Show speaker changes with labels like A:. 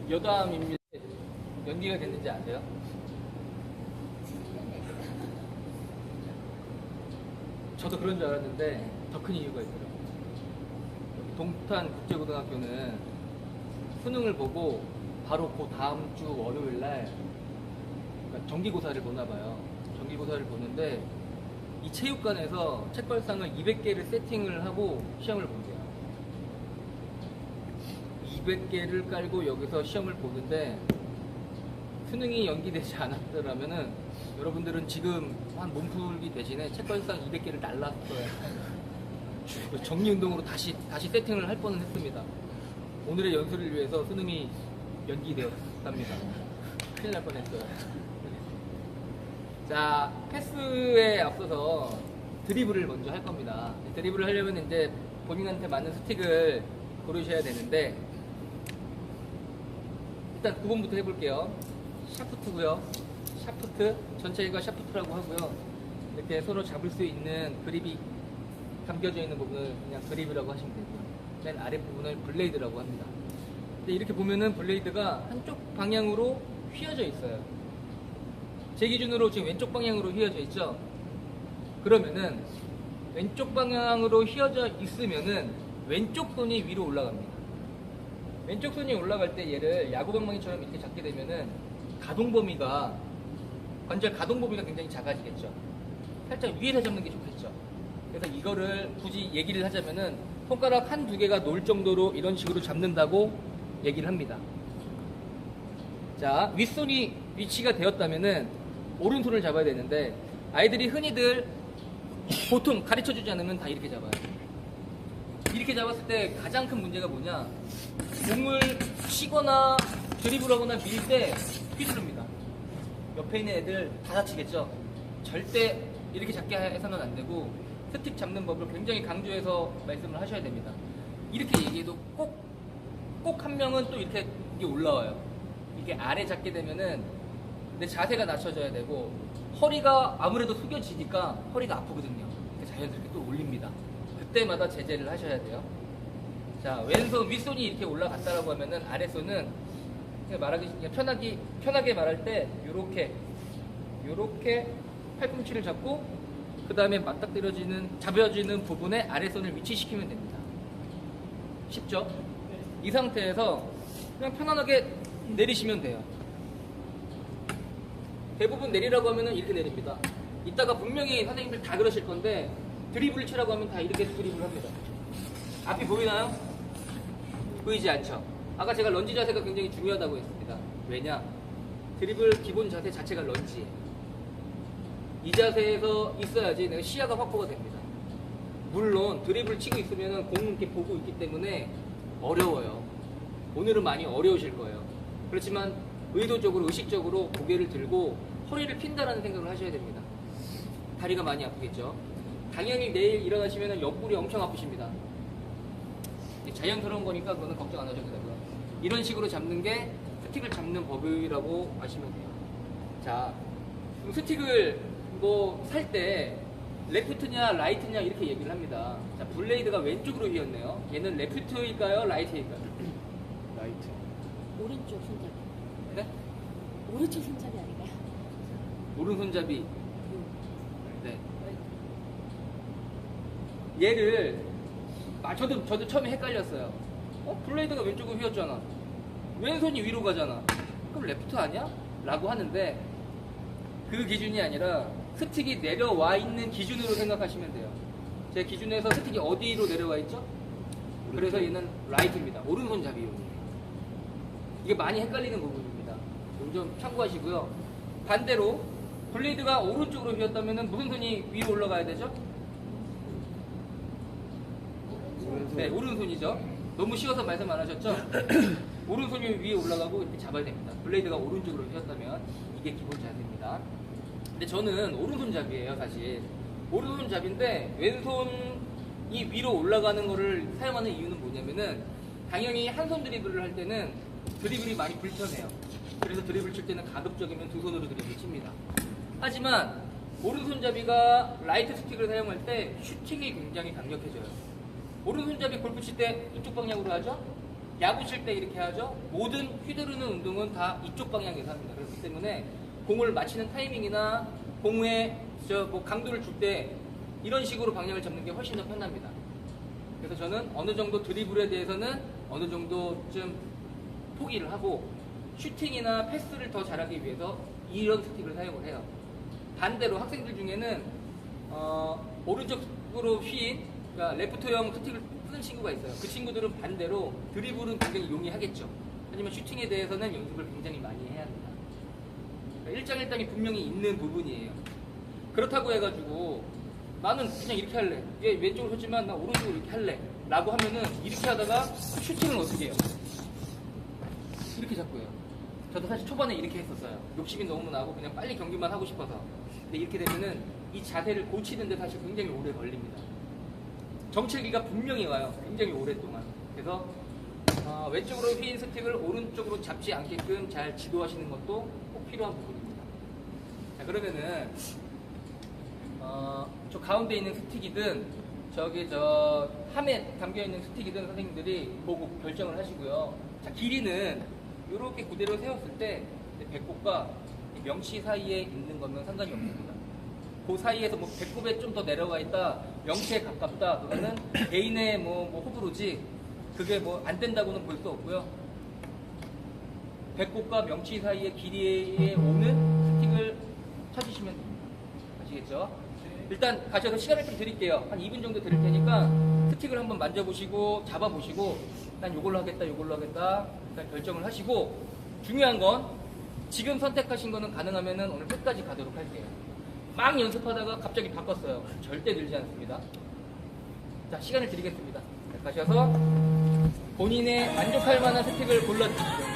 A: 여담입니다. 연기가 됐는지 아세요? 저도 그런 줄 알았는데 더 큰 이유가 있더라고요. 동탄 국제고등학교는 수능을 보고 바로 그 다음 주 월요일 날 그러니까 정기고사를 보나 봐요. 정기고사를 보는데 이 체육관에서 책걸상을 200개를 세팅을 하고 시험을 본대요. 200개를 깔고 여기서 시험을 보는데 수능이 연기되지 않았더라면은 여러분들은 지금 한 몸풀기 대신에 책걸상 200개를 날랐어요. 정리운동으로 다시 세팅을 할 뻔은 했습니다. 오늘의 연수를 위해서 수능이 연기되었답니다. 큰일 날 뻔했어요. 자, 패스에 앞서서 드리블을 먼저 할 겁니다. 드리블을 하려면 이제 본인한테 맞는 스틱을 고르셔야 되는데 일단 9번부터 해볼게요. 샤프트고요. 샤프트, 전체가 샤프트라고 하고요. 이렇게 서로 잡을 수 있는 그립이 감겨져 있는 부분을 그냥 그립이라고 하시면 되고요. 맨 아랫부분을 블레이드라고 합니다. 근데 이렇게 보면은 블레이드가 한쪽 방향으로 휘어져 있어요. 제 기준으로 지금 왼쪽 방향으로 휘어져 있죠? 그러면은 왼쪽 방향으로 휘어져 있으면은 왼쪽 손이 위로 올라갑니다. 왼쪽 손이 올라갈 때 얘를 야구방망이처럼 이렇게 잡게 되면은 관절 가동 범위가 굉장히 작아지겠죠. 살짝 위에서 잡는 게 좋겠죠. 그래서 이거를 굳이 얘기를 하자면은 손가락 한두 개가 놓을 정도로 이런 식으로 잡는다고 얘기를 합니다. 자, 윗손이 위치가 되었다면은 오른손을 잡아야 되는데 아이들이 흔히들 보통 가르쳐주지 않으면 다 이렇게 잡아요. 이렇게 잡았을 때 가장 큰 문제가 뭐냐, 공을 치거나 드리블하거나 밀 때 휘두릅니다. 옆에 있는 애들 다 다치겠죠. 절대 이렇게 잡게 해서는 안 되고 스틱 잡는 법을 굉장히 강조해서 말씀을 하셔야 됩니다. 이렇게 얘기해도 꼭 한 명은 또 이렇게 이게 올라와요. 이게 아래 잡게 되면은 내 자세가 낮춰져야 되고 허리가 아무래도 숙여지니까 허리가 아프거든요. 자연스럽게 또 올립니다. 그때마다 제재를 하셔야 돼요. 자, 왼손 윗손이 이렇게 올라갔다라고 하면은 아랫손은 편하게 말할 때 요렇게 팔꿈치를 잡고 그 다음에 잡혀지는 부분에 아랫손을 위치시키면 됩니다. 쉽죠? 이 상태에서 그냥 편안하게 내리시면 돼요. 대부분 내리라고 하면은 이렇게 내립니다. 이따가 분명히 선생님들 다 그러실 건데 드리블을 치라고 하면 다 이렇게 드리블을 합니다. 앞이 보이나요? 보이지 않죠? 아까 제가 런지 자세가 굉장히 중요하다고 했습니다. 왜냐? 드리블 기본 자세 자체가 런지예요. 이 자세에서 있어야지 내가 시야가 확보가 됩니다. 물론 드리블 치고 있으면 공을 이렇게 보고 있기 때문에 어려워요. 오늘은 많이 어려우실 거예요. 그렇지만 의식적으로 고개를 들고 허리를 핀다라는 생각을 하셔야 됩니다. 다리가 많이 아프겠죠? 당연히 내일 일어나시면 옆구리 엄청 아프십니다. 자연스러운 거니까 그거는 걱정 안 하셔도 되고요. 이런 식으로 잡는 게 스틱을 잡는 법이라고 아시면 돼요. 자, 스틱을 살 때 레프트냐 라이트냐 이렇게 얘기를 합니다. 자, 블레이드가 왼쪽으로 휘었네요. 얘는 레프트일까요? 라이트일까요?
B: 라이트.
C: 오른쪽 손잡이.
A: 네?
C: 오른쪽 손잡이 아닌가요?
A: 오른손잡이. 네. 얘를 저도 처음에 헷갈렸어요. 블레이드가 왼쪽으로 휘었잖아. 왼손이 위로 가잖아. 그럼 레프트 아니야? 라고 하는데 그 기준이 아니라 스틱이 내려와 있는 기준으로 생각하시면 돼요. 제 기준에서 스틱이 어디로 내려와 있죠? 그래서 얘는 라이트입니다. 오른손잡이용이에요. 이게 많이 헷갈리는 부분입니다. 이거 좀 참고하시고요. 반대로 블레이드가 오른쪽으로 휘었다면 무슨 손이 위로 올라가야 되죠? 네, 오른손이죠. 너무 쉬워서 말씀 안 하셨죠? 오른손이 위에 올라가고 이렇게 잡아야 됩니다. 블레이드가 오른쪽으로 휘었다면 이게 기본 자세입니다. 근데 저는 오른손잡이에요, 사실. 오른손잡인데 왼손이 위로 올라가는 거를 사용하는 이유는 뭐냐면은 당연히 한 손 드리블을 할 때는 드리블이 많이 불편해요. 그래서 드리블 칠 때는 가급적이면 두 손으로 드리블 칩니다. 하지만 오른손잡이가 라이트 스틱을 사용할 때 슈팅이 굉장히 강력해져요. 오른손잡이 골프 칠 때 이쪽 방향으로 하죠? 야구 칠 때 이렇게 하죠. 모든 휘두르는 운동은 다 이쪽 방향에서 합니다. 그렇기 때문에 공을 맞히는 타이밍이나 공의 뭐 강도를 줄 때 이런 식으로 방향을 잡는 게 훨씬 더 편합니다. 그래서 저는 어느 정도 드리블에 대해서는 어느 정도쯤 포기를 하고 슈팅이나 패스를 더 잘하기 위해서 이런 스틱을 사용을 해요. 반대로 학생들 중에는 오른쪽으로 휘인, 그러니까 레프트형 스틱을 쓰는 친구가 있어요. 그 친구들은 반대로 드리블은 굉장히 용이하겠죠. 하지만 슈팅에 대해서는 연습을 굉장히 많이 해야 합니다. 그러니까 일장일단이 분명히 있는 부분이에요. 그렇다고 해가지고 나는 그냥 이렇게 할래. 얘 왼쪽으로 쳤지만 나 오른쪽으로 이렇게 할래. 라고 하면은 이렇게 하다가 슈팅을 어떻게 해요? 이렇게 잡고 해요. 저도 사실 초반에 이렇게 했었어요. 욕심이 너무 나고 그냥 빨리 경기만 하고 싶어서. 근데 이렇게 되면은 이 자세를 고치는데 사실 굉장히 오래 걸립니다. 정체기가 분명히 와요. 굉장히 오랫동안. 그래서 왼쪽으로 휘인 스틱을 오른쪽으로 잡지 않게끔 잘 지도하시는 것도 꼭 필요한 부분입니다. 자, 그러면은 저 가운데 있는 스틱이든 저기 저 함에 담겨있는 스틱이든 선생님들이 보고 결정을 하시고요. 자, 길이는 이렇게 그대로 세웠을 때 배꼽과 명치 사이에 있는 거면 상관이 없습니다. 그 사이에서 뭐 배꼽에 좀 더 내려가 있다, 명치에 가깝다, 그거는 개인의 뭐 호불호지 그게 뭐 안 된다고는 볼 수 없고요. 배꼽과 명치 사이의 길이에 오는 스틱을 찾으시면 됩니다. 아시겠죠? 일단 가셔서 시간을 좀 드릴게요. 한 2분 정도 드릴 테니까 스틱을 한번 만져보시고 잡아보시고 난 요걸로 하겠다, 요걸로 하겠다 일단 결정을 하시고, 중요한 건 지금 선택하신 거는 가능하면은 오늘 끝까지 가도록 할게요. 막 연습하다가 갑자기 바꿨어요. 절대 늘지 않습니다. 자, 시간을 드리겠습니다. 자, 가셔서 본인의 만족할 만한 스틱을 골라주십시오.